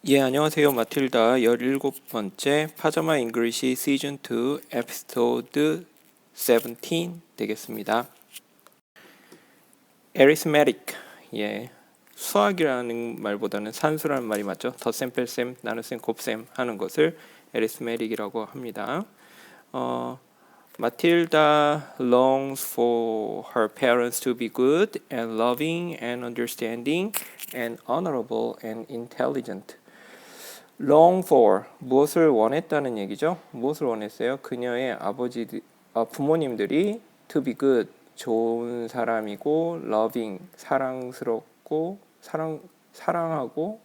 예, 안녕하세요. 마틸다 17번째 파자마 잉글리시 시즌 2 에피소드 17 되겠습니다. arithmetic. 예. 수학이라는 말보다는 산수라는 말이 맞죠. 덧셈, 뺄셈, 나눗셈, 곱셈 하는 것을 arithmetic이라고 합니다. 마틸다 longs for her parents to be good and loving and understanding and honorable and intelligent. long for 무엇을 원했다는 얘기죠. 무엇을 원했어요? 그녀의 부모님들이 to be good 좋은 사람이고 loving 사랑스럽고 사랑하고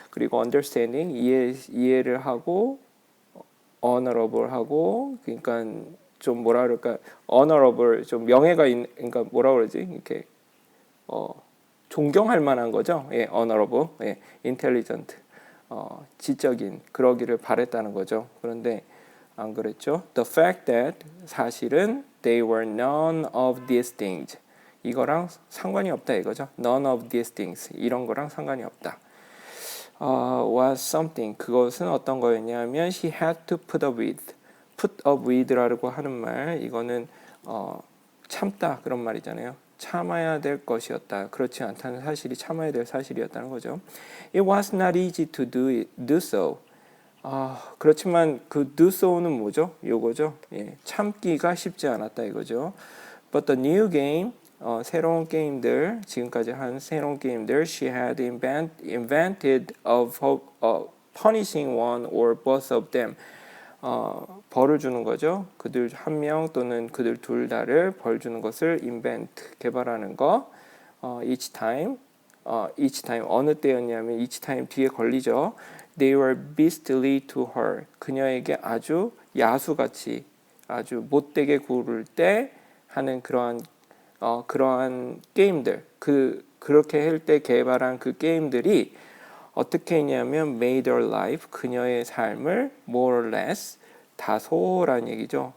그리고 understanding 이해를 하고 honorable 하고 그러니까 좀 뭐라 그럴까 honorable 좀 명예가 있는 그러니까 뭐라 그러지 이렇게 존경할 만한 거죠. 예, honorable, 예, intelligent, 지적인 그러기를 바랬다는 거죠. 그런데 안 그랬죠. The fact that 사실은 they were none of these things 이거랑 상관이 없다 이거죠. None of these things 이런 거랑 상관이 없다. Was something 그것은 어떤 거였냐면 she had to put up with라고 하는 말 이거는 참다 그런 말이잖아요. 참아야 될 것이었다. 그렇지 않다는 사실이 참아야 될 사실이었다는 거죠. It was not easy to do so. 그렇지만 그 do so는 뭐죠? 요거죠. 예, 참기가 쉽지 않았다 이거죠. But the new game, 새로운 게임들, 지금까지 한 새로운 게임들, she had invented of punishing one or both of them. 벌을 주는 거죠. 그들 한 명 또는 그들 둘 다를 벌 주는 것을 invent 개발하는 거. each time 어느 때였냐면 each time 뒤에 걸리죠. They were beastly to her. 그녀에게 아주 야수같이 아주 못되게 굴을 때 하는 그러한 게임들 그렇게 할 때 개발한 그 게임들이 어떻게 했냐면 made her life 그녀의 삶을 more or less 다소란 얘기죠.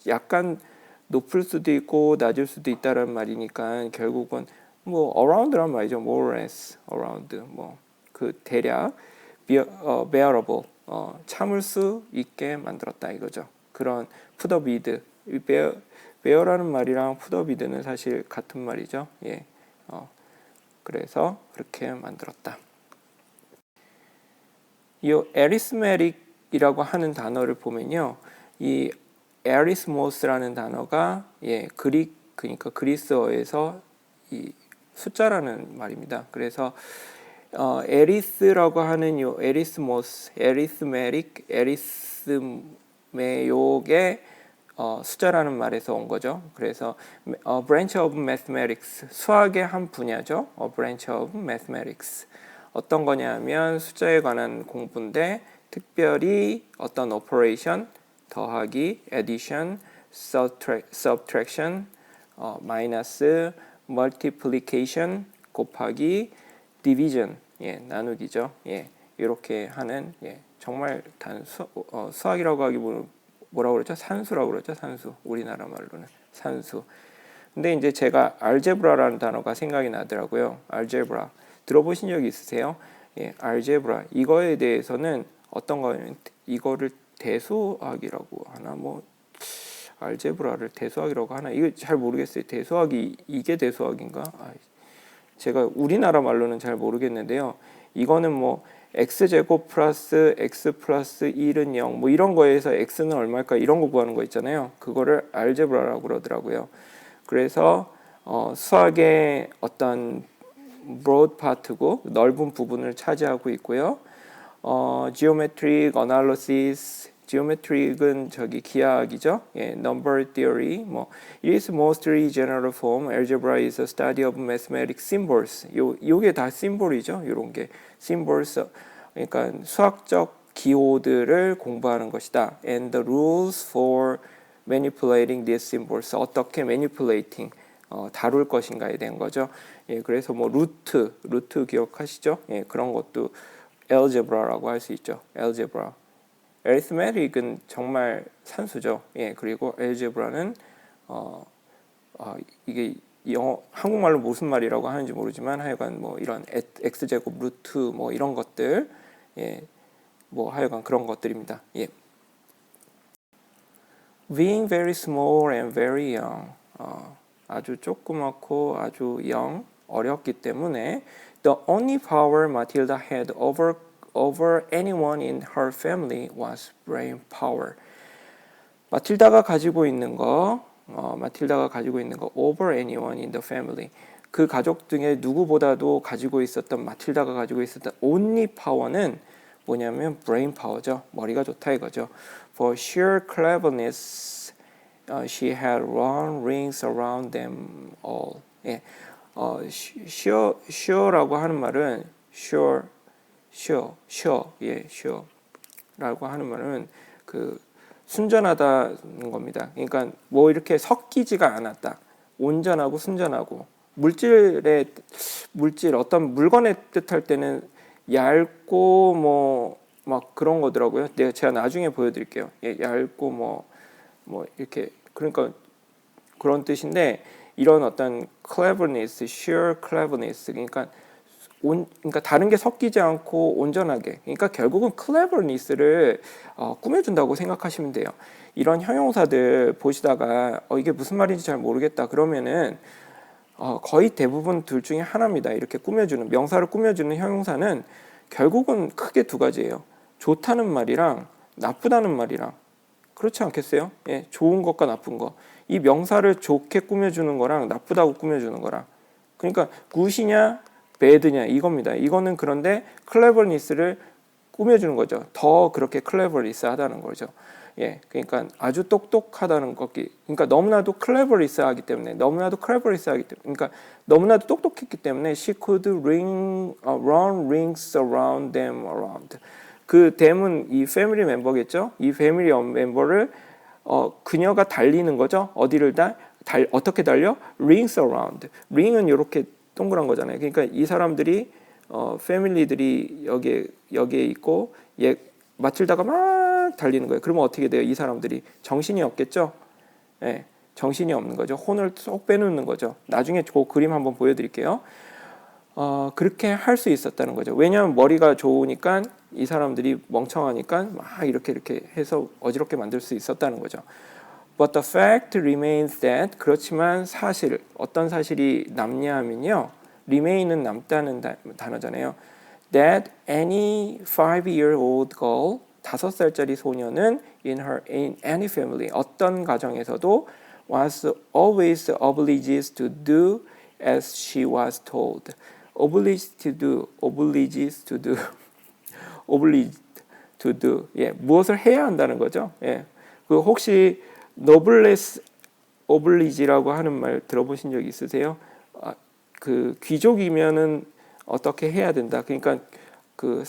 약간 높을 수도 있고 낮을 수도 있다라는 말이니까 결국은 뭐 around란 말이죠. more or less around 뭐 그 대략 bearable 참을 수 있게 만들었다 이거죠. 그런 put up with bear라는 말이랑 put up with는 사실 같은 말이죠. 예. 그래서 그렇게 만들었다. 이 arithmetic이라고 하는 단어를 보면요, 이 에리스모스라는 단어가 그러니까 그리스어에서 이 숫자라는 말입니다. 그래서 에리스라고 하는 요 에리스모스, 에리스메릭, 에리스메욕의 숫자라는 말에서 온 거죠. 그래서 branch of mathematics 수학의 한 분야죠. branch of mathematics 어떤 거냐면 숫자에 관한 공부인데 특별히 어떤 operation 더하기, addition, subtraction, 마이너스, multiplication 곱하기, division 나누기죠. 이렇게 하는 정말 수학이라고 하기 뭐라고 그러죠? 산수라고 그러죠. 산수. 우리나라 말로는 산수. 근데 이제 제가 알제브라라는 단어가 생각이 나더라고요. 알제브라. 들어보신 적 있으세요? 알제브라. 이거에 대해서는 어떤 거냐면 이거를 대수학이라고 하나 뭐 알제브라를 대수학이라고 하나 이거 잘 모르겠어요. 대수학이 이게 대수학인가? 제가 우리나라 말로는 잘 모르겠는데요. 이거는 뭐 x제곱 플러스 x 플러스 1은 0 뭐 이런 거에서 x는 얼마일까 이런 거 구하는 거 있잖아요. 그거를 알제브라라고 그러더라고요. 그래서 수학의 어떤 broad part고 넓은 부분을 차지하고 있고요. geometric analysis, geometric은 기하학이죠. number theory, 뭐 it is mostly general form. Algebra is a study of mathematical symbols. 요게 다 심볼이죠. 요런 게 symbols. 그러니까 수학적 기호들을 공부하는 것이다. And the rules for manipulating these symbols. 어떻게 manipulating 다룰 것인가에 대한 거죠. 그래서 뭐 루트 기억하시죠? 그런 것도 algebra라고 할 수 있죠. algebra. arithmetic은 정말 산수죠. 그리고 algebra는 이게 영어 한국말로 무슨 말이라고 하는지 모르지만 하여간 뭐 이런 x제곱 루트 뭐 이런 것들 예, 뭐 하여간 그런 것들입니다. 예. Being very small and very young 아주 조그맣고 아주 young 어렸기 때문에 the only power Matilda had over anyone in her family was brain power. 마틸다가 가지고 있는 거 over anyone in the family 그 가족 중에 누구보다도 가지고 있었던 마틸다가 가지고 있었던 only power는 뭐냐면 brain power죠. 머리가 좋다 이거죠. For sheer cleverness, she had run rings around them all. 예, sure라고 하는 말은 sure, sure라고 하는 말은 그 순전하다는 겁니다. 그러니까 뭐 이렇게 섞이지가 않았다. 온전하고 순전하고 물질 어떤 물건의 뜻할 때는 얇고 뭐 막 그런 거더라고요. 제가 나중에 보여드릴게요. 예, 얇고 뭐 이렇게 그러니까 그런 뜻인데 이런 어떤 cleverness, sheer cleverness 그러니까 다른 게 섞이지 않고 온전하게 그러니까 결국은 cleverness를 꾸며준다고 생각하시면 돼요. 이런 형용사들 보시다가 이게 무슨 말인지 잘 모르겠다 그러면은 거의 대부분 둘 중에 하나입니다. 이렇게 꾸며주는 명사를 꾸며주는 형용사는 결국은 크게 두 가지예요. 좋다는 말이랑 나쁘다는 말이랑 그렇지 않겠어요? 예, 좋은 것과 나쁜 거. 이 명사를 좋게 꾸며주는 거랑 나쁘다고 꾸며주는 거랑 그러니까 굿이냐 bad냐 이겁니다. 이거는 그런데 cleverness를 꾸며주는 거죠. 더 그렇게 cleverness하다는 거죠. 예, 그러니까 아주 똑똑하다는 거기. 그러니까 너무나도 cleverness하기 때문에 그러니까 너무나도 똑똑했기 때문에 she could run rings around them around. 그 them은 이 패밀리 멤버겠죠. 이 패밀리 멤버를 그녀가 달리는 거죠. 어디를 어떻게 달려? rings around. ring은 이렇게 동그란 거잖아요. 그러니까 이 사람들이 패밀리들이 여기에 있고 마틸다가 막 달리는 거예요. 그러면 어떻게 돼요? 이 사람들이 정신이 없겠죠? 예, 정신이 없는 거죠. 혼을 쏙 빼놓는 거죠. 나중에 그 그림 한번 보여드릴게요. 그렇게 할 수 있었다는 거죠. 왜냐하면 머리가 좋으니까 이 사람들이 멍청하니까 막 이렇게 해서 어지럽게 만들 수 있었다는 거죠. But the fact remains that 그렇지만 사실 어떤 사실이 남냐면요. remain은 남다는 단어잖아요. That any 5-year-old girl 5살짜리 소녀는 in any family 어떤 가정에서도 was always obliged to do as she was told. obliged to do. 예, 무엇을 해야 한다는 거죠. 예. 그 혹시 noblesse oblige라고 하는 말 들어보신 적 있으세요? 그 귀족이면은 어떻게 해야 된다. 그러니까 그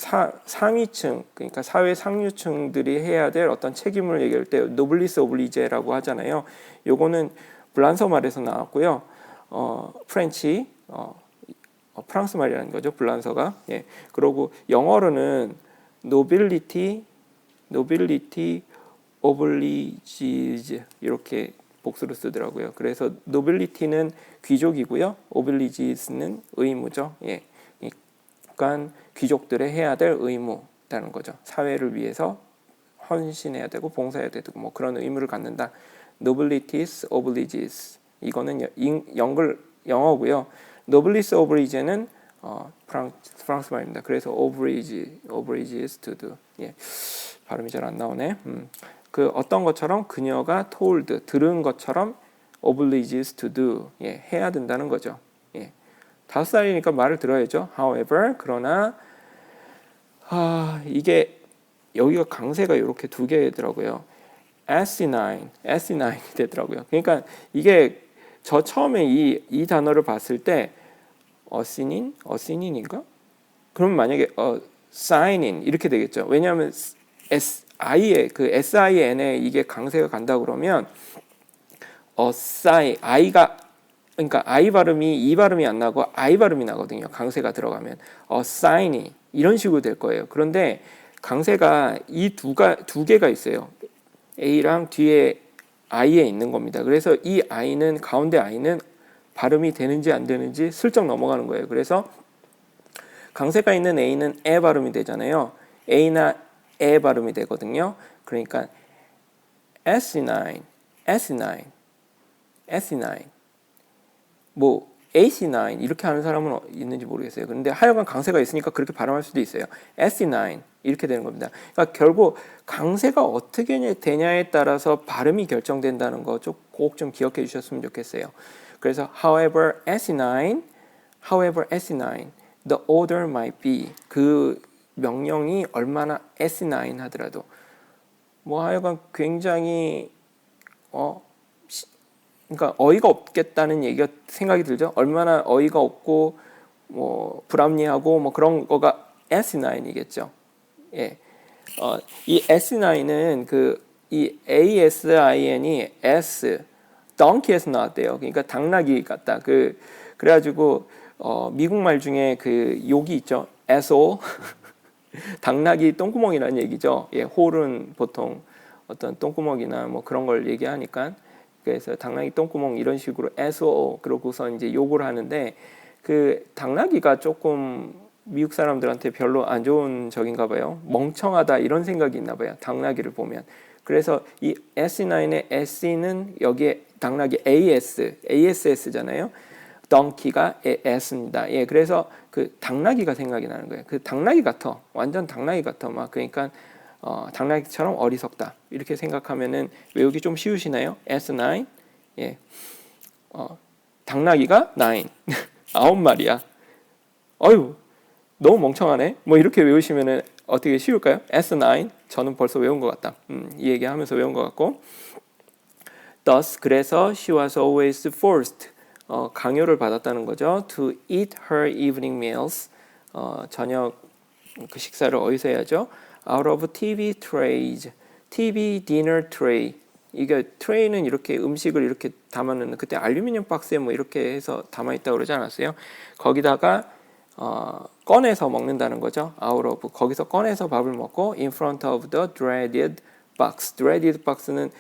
상위층, 그러니까 사회 상류층들이 해야 될 어떤 책임을 얘기할 때 noblesse oblige라고 하잖아요. 요거는 불란서 말에서 나왔고요. 프렌치, 프랑스 말이라는 거죠. 불란서가. 예. 그리고 영어로는 nobility obliges 이렇게 복수로 쓰더라고요. 그래서 nobility는 귀족이고요. obliges는 의무죠. 예. 그러니까 귀족들의 해야 될 의무라는 거죠. 사회를 위해서 헌신해야 되고 봉사해야 되고 뭐 그런 의무를 갖는다. nobilities obliges 이거는 영어고요. noblesse oblige는 프랑스 말입니다. 그래서 obliges to do. 예. 발음이 잘 안 나오네. 그 어떤 것처럼 그녀가 told 들은 것처럼 obliges to do. 예, 해야 된다는 거죠. 예. 5살이니까 말을 들어야죠. However, 그러나 이게 여기가 강세가 이렇게 두 개더라고요. S9이 되더라고요. 그러니까 이게 저 처음에 이 단어를 봤을 때 어시닌인가? 그럼 만약에 signin 이렇게 되겠죠. 왜냐하면 SIN에 이게 강세가 간다 그러면 그러니까 I 발음이 이 발음이 안 나고 I 발음이 나거든요. 강세가 들어가면 sign이 이런 식으로 될 거예요. 그런데 강세가 이 두 개가 있어요. A랑 뒤에 I에 있는 겁니다. 그래서 이 I는 가운데 I는 발음이 되는지 안 되는지 슬쩍 넘어가는 거예요. 그래서 강세가 있는 A는 에 발음이 되잖아요. A나 에 발음이 되거든요. 그러니까 S9, S9, S9, 뭐 AC9 이렇게 하는 사람은 있는지 모르겠어요. 그런데 하여간 강세가 있으니까 그렇게 발음할 수도 있어요. AC9 이렇게 되는 겁니다. 그러니까 결국 강세가 어떻게 되냐에 따라서 발음이 결정된다는 거 꼭 좀 기억해 주셨으면 좋겠어요. 그래서 however AC9, the order might be 그 명령이 얼마나 AC9 하더라도 뭐 하여간 굉장히 그러니까 어이가 없겠다는 얘기가 생각이 들죠. 얼마나 어이가 없고 뭐 불합리하고 뭐 그런 거가 S9이겠죠. 예. 이 S9은 이 ASIN이 S donkey에서 나왔대요. 그러니까 당나귀 같다. 그래가지고 미국 말 중에 그 욕이 있죠. SO 당나귀 똥구멍이라는 얘기죠. 예, 홀은 보통 어떤 똥구멍이나 뭐 그런 걸 얘기하니까 그래서 당나귀 똥구멍 이런 식으로 SO 그러고서 이제 욕을 하는데 그 당나귀가 조금 미국 사람들한테 별로 안 좋은 적인가 봐요. 멍청하다 이런 생각이 있나 봐요. 당나귀를 보면. 그래서 이 S9의 S는 여기에 당나귀 ASS잖아요. donkey가 S입니다. 예, 그래서 그 당나귀가 생각이 나는 거예요. 그 당나귀 같아. 완전 당나귀 같아. 막 그러니까 당나귀처럼 어리석다. 이렇게 생각하면은 외우기 좀 쉬우시나요? S9. 예. 당나귀가 9. 9마리야. 어휴. 너무 멍청하네. 뭐 이렇게 외우시면은 어떻게 쉬울까요? S9. 저는 벌써 외운 것 같다. 이 얘기하면서 외운 것 같고. Thus 그래서 she was always forced. 강요를 받았다는 거죠. To eat her evening meals. 저녁 그 식사를 어디서 해야죠? Out of TV trays. TV dinner tray. 이게 트레이는 이렇게 음식을 이렇게 담아놓는 그때 알루미늄 박스에 뭐 이렇게 해서 담아 있다고 그러지 않았어요? 거기다가 꺼내서 먹는다는 거죠. Out of 거기서 꺼내서 밥을 먹고 in front of the dreaded box. dreaded box는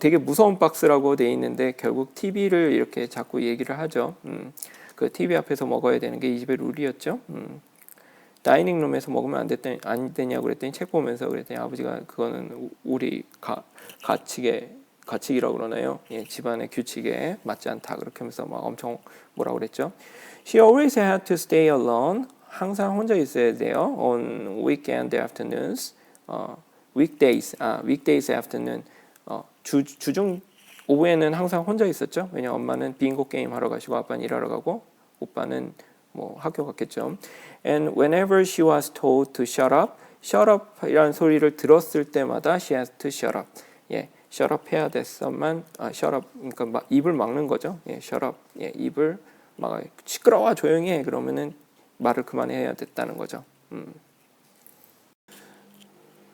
되게 무서운 박스라고 돼 있는데 결국 TV를 이렇게 자꾸 얘기를 하죠. 그 TV 앞에서 먹어야 되는 게 이 집의 룰이었죠. 다이닝룸에서 먹으면 안 되냐고 그랬더니 책 보면서 그랬더니 아버지가 그거는 우리 가치기라고 그러나요? 예, 집안의 규칙에 맞지 않다 그렇게 하면서 막 엄청 뭐라고 그랬죠. She always had to stay alone. 항상 혼자 있어야 돼요. On weekend afternoons. weekdays afternoon. 주중 오후에는 항상 혼자 있었죠. 왜냐 엄마는 빙고 게임 하러 가시고 아빠는 일하러 가고 오빠는 뭐 학교 갔겠죠. And whenever she was told to shut up 이라는 소리를 들었을 때마다 she has to shut up. 예, shut up 해야 됐어만 shut up 그러니까 입을 막는 거죠. 예, shut up. 예, 입을 막 시끄러워 조용히 해 그러면은 말을 그만해야 됐다는 거죠.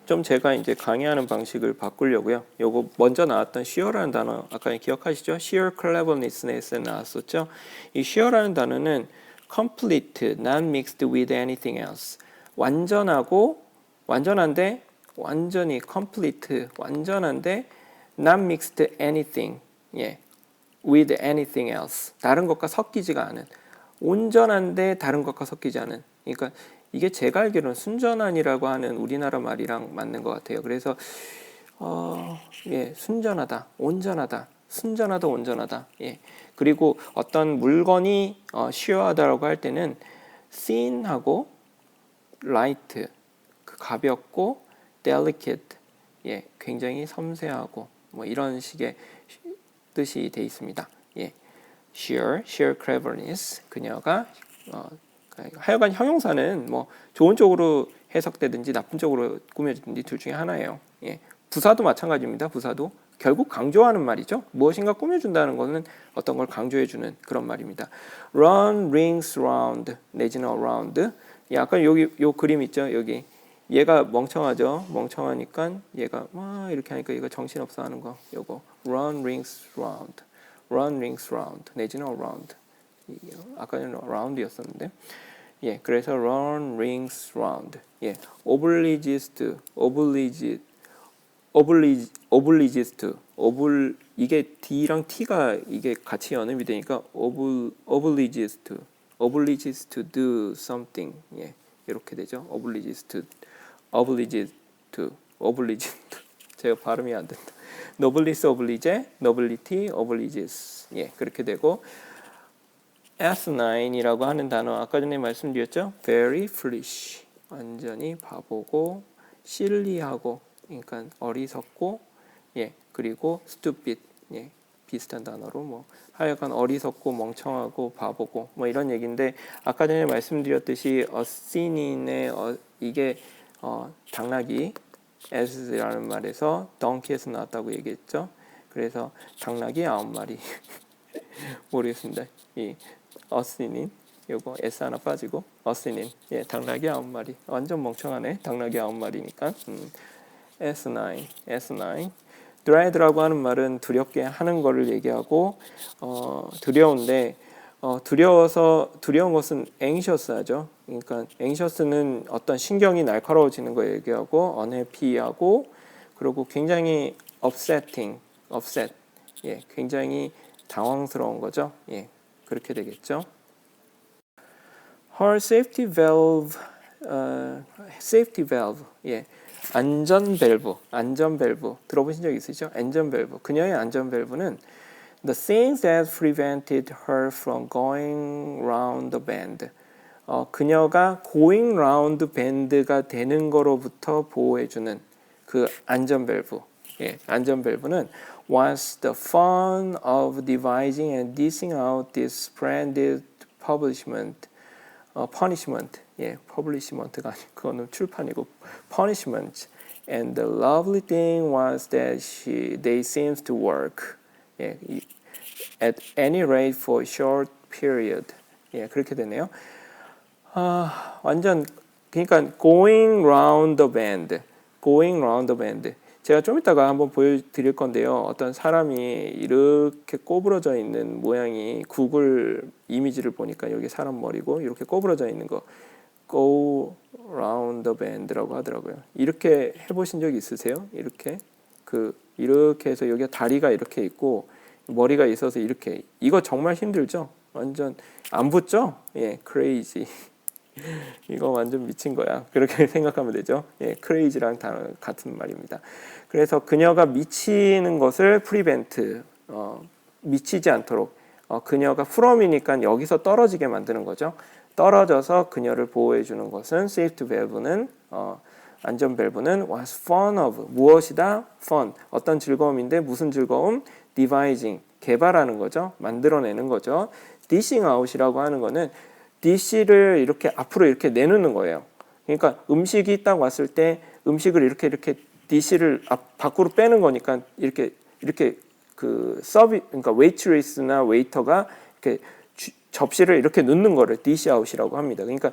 좀 제가 이제 강의하는 방식을 바꾸려고요. 요거 먼저 나왔던 sheer라는 단어 아까 기억하시죠? sheer cleverness에 나왔었죠. 이 sheer라는 단어는 complete, not mixed with anything else. 완전한데 완전히 complete, 완전한데 not mixed anything, 예, with anything else. 다른 것과 섞이지가 않은. 온전한데 다른 것과 섞이지 않은. 그러니까 이게 제가 알기로는 순전한이라고 하는 우리나라 말이랑 맞는 것 같아요. 그래서 예, 순전하다, 온전하다, 순전하다, 온전하다. 예. 그리고 어떤 물건이 쉬어하다라고 할 때는 thin하고 light, 가볍고 delicate, 예, 굉장히 섬세하고 뭐 이런 식의 뜻이 돼 있습니다. 예. sheer cleverness, 그녀가 하여간 형용사는 뭐 좋은 쪽으로 해석되든지 나쁜 쪽으로 꾸며지든지 둘 중에 하나예요. 예. 부사도 마찬가지입니다. 부사도 결국 강조하는 말이죠. 무엇인가 꾸며준다는 것은 어떤 걸 강조해주는 그런 말입니다. Run rings round 내지는 around. 예, 아까 여기 요 그림 있죠. 여기 얘가 멍청하죠. 멍청하니까 얘가 막 이렇게 하니까 얘가 정신없어 하는 거. 요거 run rings round, run rings round 내지는 around. 아까는 round이었었는데, 예, 그래서 run rings round, 예, obliges to, 이게 D랑 T가 이게 같이 연음이 되니까 obliges to do something. 예, 이렇게 되죠. obliges to 제가 발음이 안 된다. noblesse oblige, nobility obliges. 예, 그렇게 되고 asin이라고 하는 단어 아까 전에 말씀드렸죠. very foolish. 완전히 바보고 silly하고 그러니까 어리석고 예, 그리고 stupid. 예, 비슷한 단어로 뭐 하여간 어리석고 멍청하고 바보고 뭐 이런 얘기인데 아까 전에 말씀드렸듯이 어시닌의 이게 당나귀 as라는 말에서 donkey에서 나왔다고 얘기했죠. 그래서 당나귀 9마리 모르겠습니다. 이 어시닌 요거 S 하나 빠지고 어시닌 예, 당나귀 9마리 완전 멍청하네. 당나귀 9마리니까 S9 dread라고 하는 말은 두렵게 하는 거를 얘기하고 두려운데 두려운 것은 anxious하죠. 그러니까 anxious는 어떤 신경이 날카로워지는 거 얘기하고 unhappy하고 그리고 굉장히 upset 예, 굉장히 당황스러운 거죠. 예, 그렇게 되겠죠. Her safety valve 예, 안전 밸브 들어보신 적 있으시죠? 안전 밸브 그녀의 안전 밸브는 the things that prevented her from going round the bend 그녀가 going round band가 되는 거로부터 보호해주는 그 안전 밸브 예, 안전 밸브는 was the fun of devising and dishing out this splendid punishment 예, publishment가 아니고 그거는 출판이고 punishment and the lovely thing was that they seemed to work 예, at any rate for a short period 예, 그렇게 되네요. 완전 그러니까 going round the bend 제가 좀 이따가 한번 보여드릴 건데요. 어떤 사람이 이렇게 꼬부러져 있는 모양이 구글 이미지를 보니까 여기 사람 머리고 이렇게 꼬부러져 있는 거 go round the bend라고 하더라고요. 이렇게 해보신 적 있으세요? 이렇게 해서 여기 다리가 이렇게 있고 머리가 있어서 이렇게 이거 정말 힘들죠? 완전 안 붙죠? 예, crazy. 이거 완전 미친 거야. 그렇게 생각하면 되죠. 예, crazy랑 같은 말입니다. 그래서 그녀가 미치는 것을 prevent, 미치지 않도록 그녀가 from이니까 여기서 떨어지게 만드는 거죠. 떨어져서 그녀를 보호해 주는 것은 safety valve는 안전 밸브는 was fun of 무엇이다? fun 어떤 즐거움인데 무슨 즐거움? devising 개발하는 거죠. 만들어내는 거죠. dishing out이라고 하는 거는 dish를 이렇게 앞으로 이렇게 내놓는 거예요. 그러니까 음식이 딱 왔을 때 음식을 이렇게 dish를 밖으로 빼는 거니까 이렇게 그 그러니까 waitress나 waiter가 이렇게 접시를 이렇게 넣는 거를 dish out이라고 합니다. 그러니까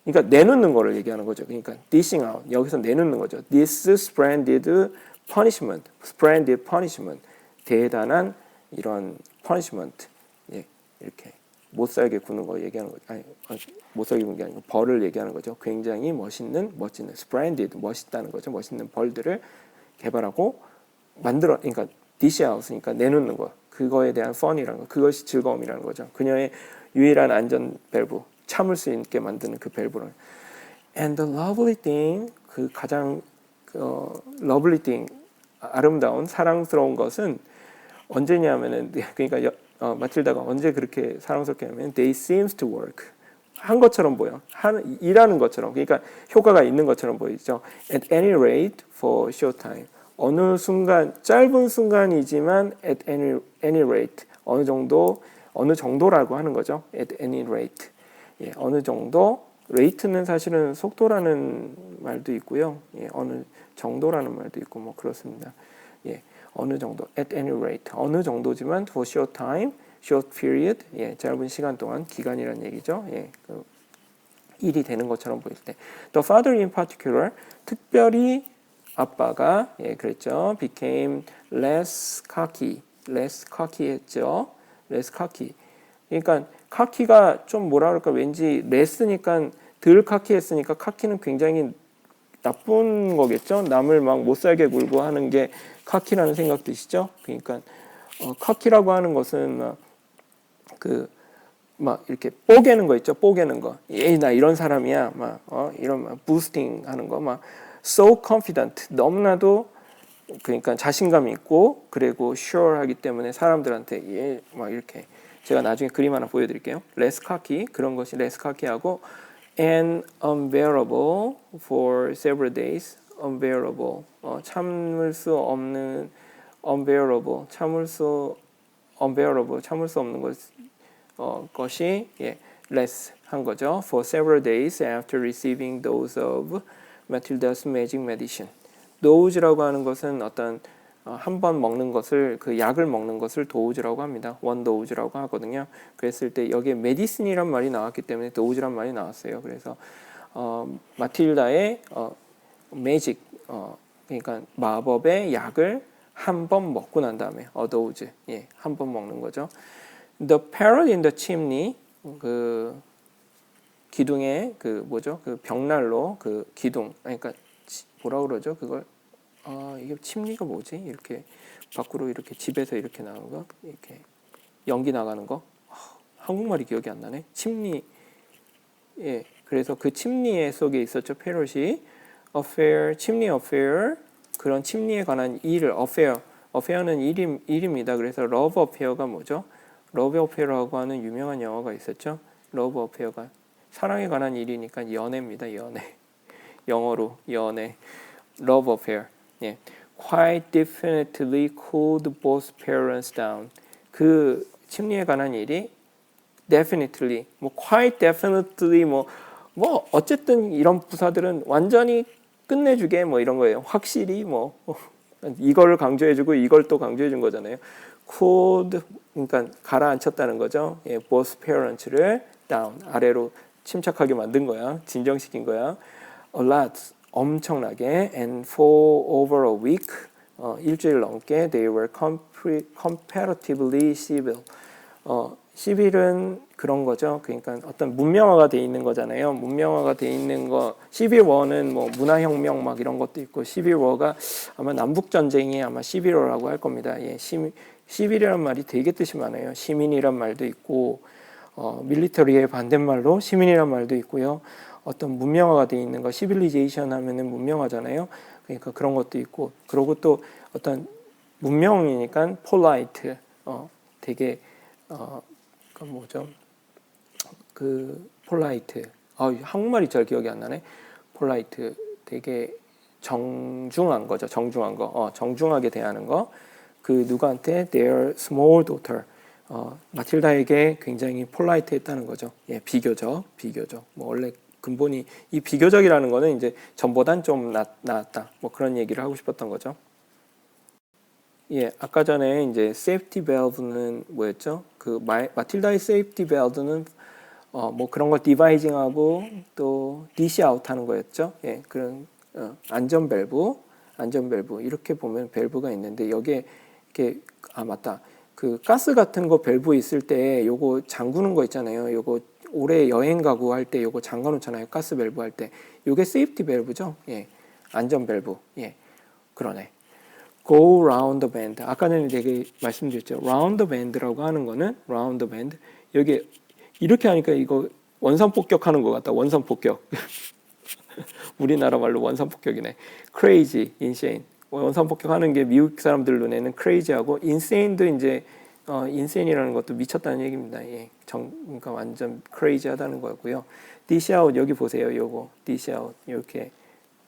내놓는 거를 얘기하는 거죠. 그러니까 dishing out 여기서 내놓는 거죠. This splendid punishment 대단한 이런 punishment 예, 이렇게 못 살게 구는 거 얘기하는 거죠. 아니, 못 살게 구는 게 아니고 벌을 얘기하는 거죠. 굉장히 멋지는 splendid 멋있다는 거죠. 멋있는 벌들을 개발하고 그러니까 dish out이니까 내놓는 거. 그거에 대한 fun이라는 거. 그것이 즐거움이라는 거죠. 그녀의 유일한 안전 밸브, 참을 수 있게 만드는 그 밸브를. And the lovely thing, 그 가장 lovely thing, 아름다운 사랑스러운 것은 언제냐면은 그러니까 마틸다가 언제 그렇게 사랑스럽게 하면 they seems to work 한 것처럼 보여 일하는 것처럼 그러니까 효과가 있는 것처럼 보이죠. At any rate for short time 어느 순간 짧은 순간이지만 at any rate 어느 정도라고 하는 거죠. At any rate 예, 어느 정도 rate는 사실은 속도라는 말도 있고요. 예, 어느 정도라는 말도 있고 뭐 그렇습니다. 예. 어느 정도, at any rate, 어느 정도지만 for short time, short period, 예, 짧은 시간 동안, 기간이라는 얘기죠. 예, 일이 되는 것처럼 보일 때. The father in particular, 특별히 아빠가, 예, 그랬죠. became less cocky 했죠. less cocky. 그러니까 cocky가 좀 뭐라 그럴까, 왠지 less니까 덜 cocky 했으니까 cocky는 굉장히 나쁜 거겠죠. 남을 막 못 살게 굴고 하는 게 카키라는 생각 드시죠? 그러니까 커키라고 하는 것은 막 이렇게 뽀개는 거 있죠. 뽀개는 거. 나 이런 사람이야. 이런 부스팅 하는 거. so confident. 너무나도 그러니까 자신감 있고 그리고 sure하기 때문에 사람들한테 막 이렇게 제가 나중에 그림 하나 보여드릴게요. less cocky 그런 것이 less cocky하고 and unbearable for several days. unbearable 참을 수 없는 unbearable 참을 수 없는 것이 less 한 거죠. For several days after receiving dose of Matilda's magic medicine. dose라고 하는 것은 어떤 한 번 먹는 것을 그 약을 먹는 것을 dose라고 합니다. one dose라고 하거든요. 그랬을 때 여기에 medicine이란 말이 나왔기 때문에 dose란 말이 나왔어요. 그래서 마틸다의 magic 그러니까 마법의 약을 한 번 먹고 난 다음에 dose 한 번 먹는 거죠. The parrot in the chimney 그 기둥의 그 뭐죠? 그 벽난로 그 기둥 그러니까 뭐라 그러죠? 그걸 이게 침리가 뭐지? 이렇게 밖으로 이렇게 집에서 이렇게 나오는 거 이렇게 연기 나가는 거 한국말이 기억이 안 나네. 침리 그래서 그 침리 속에 있었죠. 패럿이 affair 침리 affair 그런 침리에 관한 일을 affair는 일입니다. 그래서 love affair가 뭐죠? 러브 어페어라고 하는 유명한 영화가 있었죠. 러브 어페어가 사랑에 관한 일이니까 연애입니다. 연애. 영어로 연애. 러브 어페어. Quite definitely cooled both parents down. 그 침리에 관한 일이 definitely quite definitely 어쨌든 이런 부사들은 완전히 끝내주게 이런 거예요. 확실히 이걸 강조해주고 이걸 또 강조해준 거잖아요. cooled 그러니까 가라앉혔다는 거죠. both parents를 down 아래로 침착하게 만든 거야. 진정시킨 거야. a lot 엄청나게 and for over a week 일주일 넘게 they were comparatively civil. civil은 그런 거죠. 그러니까 어떤 문명화가 돼 있는 거잖아요. 문명화가 돼 있는 거. Civil War는 문화혁명 막 이런 것도 있고 Civil War가 아마 남북 전쟁이 아마 Civil War라고 할 겁니다. 시빌이란 말이 되게 뜻이 많아요. 시민이란 말도 있고 밀리터리의 반대말로 시민이란 말도 있고요. 어떤 문명화가 돼 있는 거 시빌리제이션 하면은 문명화잖아요. 그러니까 그런 것도 있고 그리고 또 어떤 문명이니까 폴라이트 되게 그 뭐죠? 그 폴라이트 한국말이 잘 기억이 안 나네. 폴라이트 되게 정중한 거죠. 정중한 거 정중하게 대하는 거. 그 누구한테 their small daughter 마틸다에게 굉장히 폴라이트했다는 거죠. 비교적 원래 근본이 이 비교적이라는 거는 이제 전보단 좀 나았다 그런 얘기를 하고 싶었던 거죠. 아까 전에 이제 safety valve는 뭐였죠? 그 마틸다의 safety valve는 그런 걸 디바이징하고 또 디시 아웃하는 거였죠. 그런 안전 밸브 이렇게 보면 밸브가 있는데 여기에 이렇게 맞다. 그 가스 같은 거 밸브 있을 때 요거 잠그는 거 있잖아요. 요거 오래 여행 가고 할 때 요거 잠가 놓잖아요. 가스 밸브 할 때. 요게 세이프티 밸브죠. 안전 밸브. 그러네. Go round the bend. 아까 전에 되게 말씀드렸죠. round the band라고 하는 거는 round the bend. 여기 이렇게 하니까 이거 원산 폭격하는 것 같다. 원산 폭격. 우리나라 말로 원산 폭격이네. crazy, insane. 원산 폭격하는 게 미국 사람들 눈에는 crazy하고 insane도 이제 insane이라는 것도 미쳤다는 얘기입니다. 그러니까 완전 crazy하다는 거고요. dish out 여기 보세요. 요거 dish out 이렇게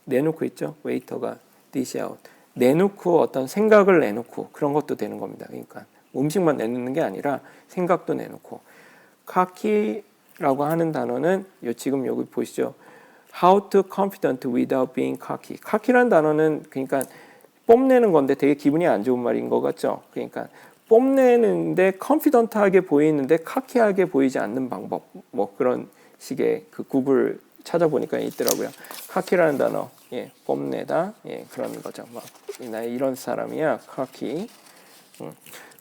내놓고 있죠. 웨이터가 dish out 내놓고 어떤 생각을 내놓고 그런 것도 되는 겁니다. 그러니까 음식만 내놓는 게 아니라 생각도 내놓고 cocky라고 하는 단어는 지금 여기 보시죠. How to confident without being cocky. cocky라는 단어는 그러니까 뽐내는 건데 되게 기분이 안 좋은 말인 것 같죠. 그러니까 뽐내는데 confident하게 보이는데 cocky하게 보이지 않는 방법. 그런 식의 그 구글 찾아보니까 있더라고요. cocky라는 단어, 뽐내다, 그런 거죠. 나 이런 사람이야, cocky.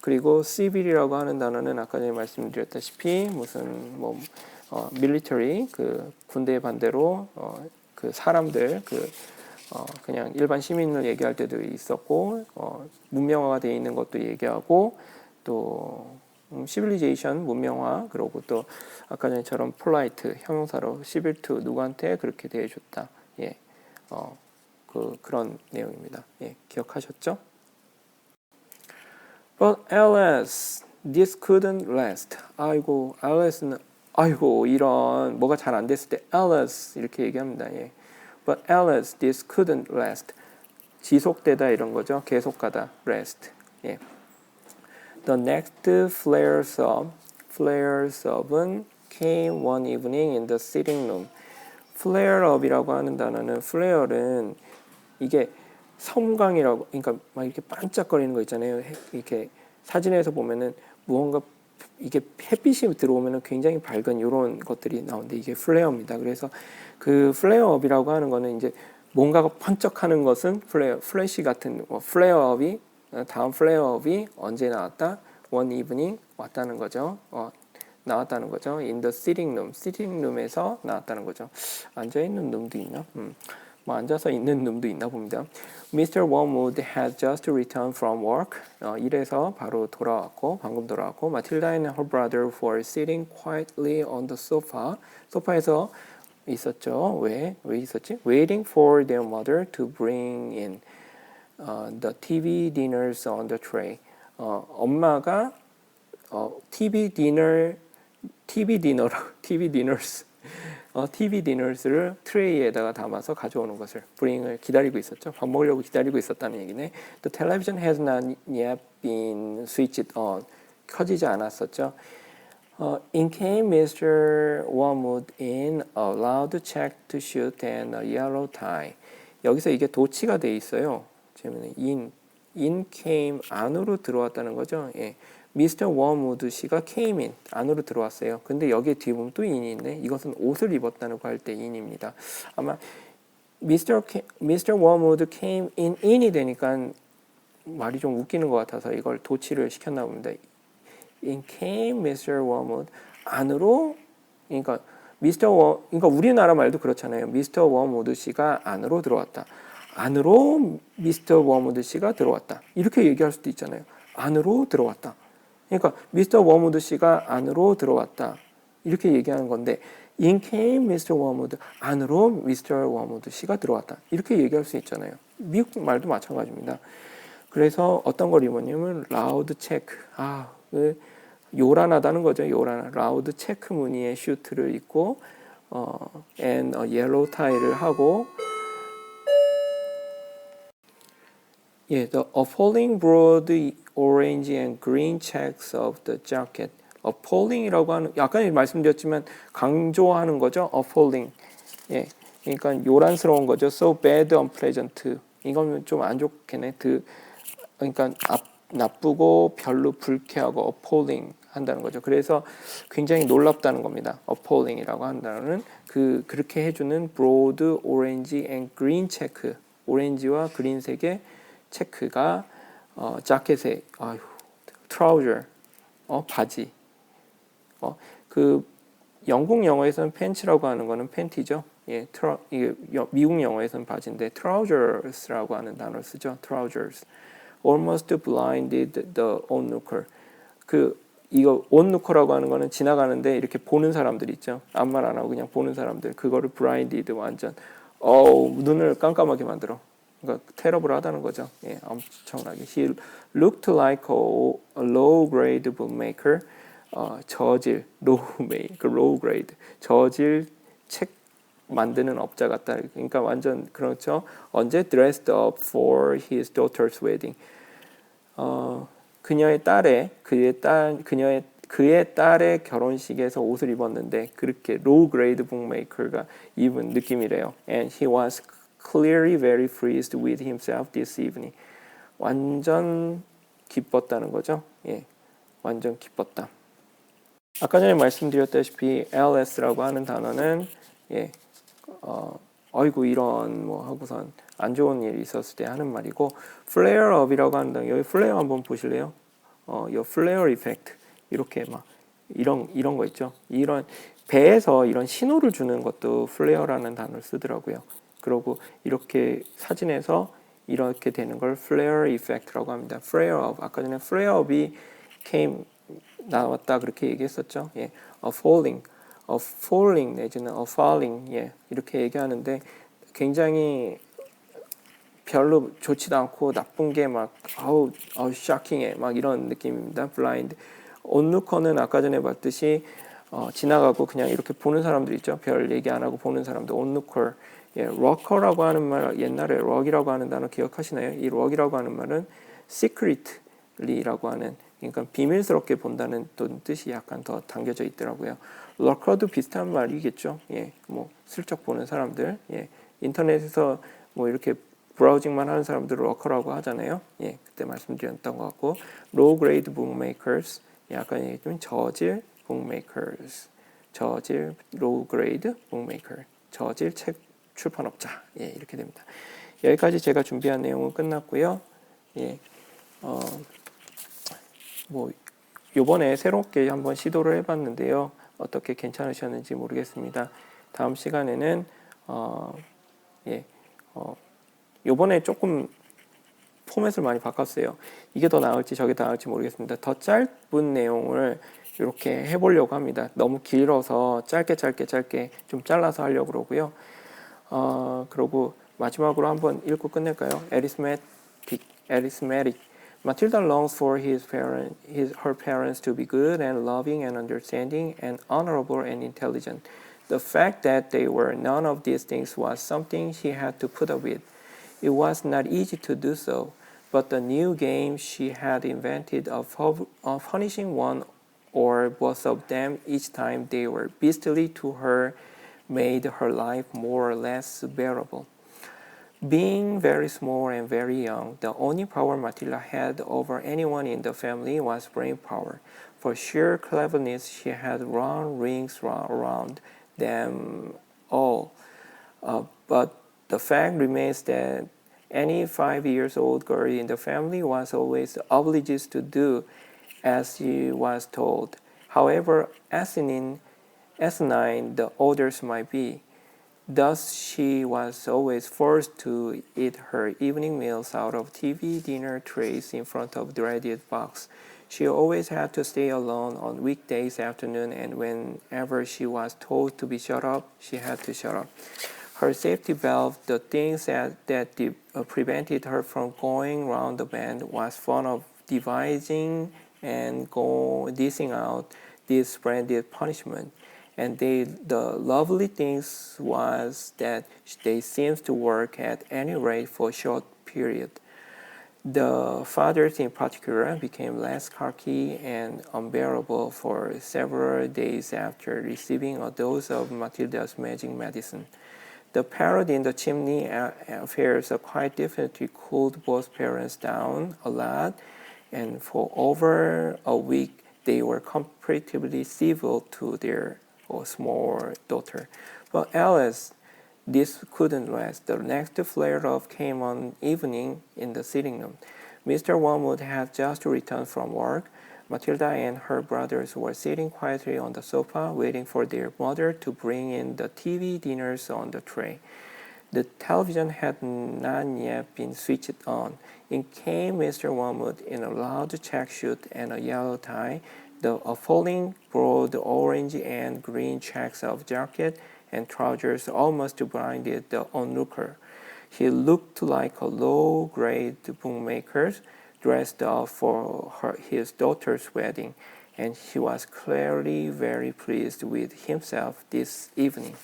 그리고 civil이라고 하는 단어는 아까 전에 말씀드렸다시피 무슨 military 그 군대 반대로 그 사람들 그냥 일반 시민을 얘기할 때도 있었고 문명화가 되어 있는 것도 얘기하고 또 civilization 문명화 그리고 또 아까 전처럼 polite 형용사로 civil to 누구한테 그렇게 대해줬다. 예, 그런 내용입니다. 예, 기억하셨죠? But Alice, this couldn't last. 아이고, Alice는 아이고 이런 뭐가 잘 안 됐을 때 Alice 이렇게 얘기합니다. 예. But Alice, this couldn't last. 지속되다 이런 거죠. 계속가다. Rest. 예. The next flares-up은 came one evening in the sitting room. flare-up이라고 하는 단어는 flare은 이게 섬광이라고 그러니까 막 이렇게 반짝거리는 거 있잖아요. 이렇게 사진에서 보면은 무언가 이게 햇빛이 들어오면은 굉장히 밝은 이런 것들이 나오는데 이게 플레어입니다. 그래서 그 플레어업이라고 하는 거는 이제 뭔가가 번쩍하는 것은 플래시 같은 플레어업이 다음 플레어업이 언제 나왔다? one evening 왔다는 거죠. 나왔다는 거죠. in the sitting room, sitting room에서 나왔다는 거죠. 앉아 있는 룸도 있나? 뭐 앉아서 있는 룸도 있나 봅니다. Mr. Wormwood has just returned from work. 일에서 바로 돌아왔고 방금 돌아왔고 Matilda and her brother were sitting quietly on the sofa. 소파에서 있었죠. 왜 있었지? Waiting for their mother to bring in the TV dinners on the tray. 엄마가 TV diners를 트레이에다가 담아서 가져오는 것을 bring을 기다리고 있었죠. 밥 먹으려고 기다리고 있었다는 얘기네. The television has not yet been switched on. 켜지지 않았었죠. In came Mr. Wormwood in a loud checked suit and a yellow tie. 여기서 이게 도치가 돼 있어요. 재미는 in came 안으로 들어왔다는 거죠. 예. 미스터 워무드 씨가 came in 안으로 들어왔어요. 근데 여기에 뒤에 보면 또 in이 있네. 이것은 옷을 입었다는 거 할 때 in입니다. 아마 미스터 워무드 came in이 되니까 말이 좀 웃기는 것 같아서 이걸 도치를 시켰나 봅니다. In came Mr. 워무드 안으로 그러니까 그러니까 우리나라 말도 그렇잖아요. 미스터 워무드 씨가 안으로 들어왔다. 안으로 미스터 워무드 씨가 들어왔다. 이렇게 얘기할 수도 있잖아요. 안으로 들어왔다. 그러니까 미스터 워무드 씨가 안으로 들어왔다. 이렇게 얘기하는 건데 In came Mr. 워무드 안으로 미스터 워무드 씨가 들어왔다. 이렇게 얘기할 수 있잖아요. 미국 말도 마찬가지입니다. 그래서 어떤 걸 입었냐면 라우드 체크. 요란하다는 거죠. 요란한 라우드 체크 무늬의 슈트를 입고 and yellow tie를 하고 예, the appalling broad orange and green checks of the jacket. appalling이라고 하는 아까 말씀드렸지만 강조하는 거죠. appalling. 예, 그러니까 요란스러운 거죠. so bad, unpleasant. 이건 좀 안 좋겠네. 그러니까 나쁘고 별로 불쾌하고 appalling 한다는 거죠. 그래서 굉장히 놀랍다는 겁니다. appalling이라고 한다는 그렇게 해주는 broad orange and green check. 오렌지와 그린색의 체크가 자켓에 트라우저 바지 그 영국 영어에서는 팬츠라고 하는 거는 팬티죠. 예, 이게 미국 영어에서는 바지인데 trousers라고 하는 단어를 쓰죠. trousers almost blinded the onlooker. 이거 onlooker라고 하는 거는 지나가는데 이렇게 보는 사람들 있죠. 아무 말 안 하고 그냥 보는 사람들 그거를 blinded 완전 눈을 깜깜하게 만들어. 그러니까 테러블하다는 거죠. 예, 엄청나게. He looked like a low grade bookmaker. 저질, low grade. 저질 책 만드는 업자 같다. 그러니까 완전 그렇죠. 언제 dressed up for his daughter's wedding. 그의 딸의 결혼식에서 옷을 입었는데 그렇게 low grade bookmaker가 입은 느낌이래요. And he was clearly very pleased with himself this evening. 완전 기뻤다는 거죠. 예, 완전 기뻤다. 아까 전에 말씀드렸다시피 LS라고 하는 단어는 예, 어이구 이런 뭐 하고선 안 좋은 일이 있었을 때 하는 말이고 flare up이라고 하는 단어 여기 flare 한번 보실래요? 이 flare effect 이렇게 막 이런 거 있죠. 이런 배에서 이런 신호를 주는 것도 flare라는 단어를 쓰더라고요. 그리고 이렇게 사진에서 이렇게 되는 걸 flare effect라고 합니다. flare up 아까 전에 flare up이 came 나왔다 그렇게 얘기했었죠. 예, a falling 내지는 a falling 예, 이렇게 얘기하는데 굉장히 별로 좋지도 않고 나쁜 게 막 아우 쇼킹해 막 이런 느낌입니다. 블라인드 온루커는 아까 전에 봤듯이 지나가고 그냥 이렇게 보는 사람들 있죠. 별 얘기 안 하고 보는 사람들 온루커. 예, 럭커라고 하는 말 옛날에 럭이라고 하는 단어 기억하시나요? 이 럭이라고 하는 말은 secretly라고 하는 그러니까 비밀스럽게 본다는 뜻이 약간 더 담겨져 있더라고요. 럭커도 비슷한 말이겠죠. 예, 뭐 슬쩍 보는 사람들. 예, 인터넷에서 뭐 이렇게 브라우징만 하는 사람들을 럭커라고 하잖아요. 예, 그때 말씀드렸던 것 같고 low grade bookmakers 약간 얘기했지만 저질 bookmakers 저질 low grade bookmaker 저질 책 출판업자 예, 이렇게 됩니다. 여기까지 제가 준비한 내용은 끝났고요. 예, 뭐 요번에 새롭게 한번 시도를 해봤는데요. 어떻게 괜찮으셨는지 모르겠습니다. 다음 시간에는 예, 요번에 조금 포맷을 많이 바꿨어요. 이게 더 나을지 저게 더 나을지 모르겠습니다. 더 짧은 내용을 이렇게 해보려고 합니다. 너무 길어서 짧게 좀 잘라서 하려고 그러고요. 그리고 마지막으로 한번 읽고 끝낼까요? Arithmetic. Matilda longs for her parents to be good and loving and understanding and honorable and intelligent. The fact that they were none of these things was something she had to put up with. It was not easy to do so, but the new game she had invented of punishing one or both of them each time they were beastly to her made her life more or less bearable. Being very small and very young, the only power Matilda had over anyone in the family was brain power. For sheer cleverness, she had run rings around them all. But the fact remains that any 5-year-old girl in the family was always obliged to do as she was told, however asinine the orders might be. Thus, she was always forced to eat her evening meals out of TV dinner trays in front of the radiator box. She always had to stay alone on weekdays afternoon, and whenever she was told to be shut up, she had to shut up. Her safety valve, the things that prevented her from going round the bend, was fond of devising and dishing out this splendid punishment. And the lovely things was that they seemed to work at any rate for a short period. The fathers in particular became less cocky and unbearable for several days after receiving a dose of Matilda's magic medicine. The parrot in the chimney affairs quite definitely cooled both parents down a lot, and for over a week they were comparatively civil to their small daughter. But Alice, this couldn't last. The next flare-up came one evening in the sitting room. Mr. Wormwood had just returned from work. Matilda and her brothers were sitting quietly on the sofa, waiting for their mother to bring in the TV dinners on the tray. The television had not yet been switched on. In came Mr. Wormwood in a loud check suit and a yellow tie, the falling broad orange and green checks of jacket and trousers almost blinded the onlooker. He looked like a low-grade bookmaker dressed up for his daughter's wedding, and he was clearly very pleased with himself this evening.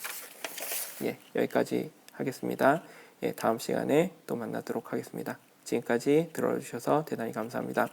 예, 여기까지 하겠습니다. 예, 다음 시간에 또 만나도록 하겠습니다. 지금까지 들어주셔서 대단히 감사합니다.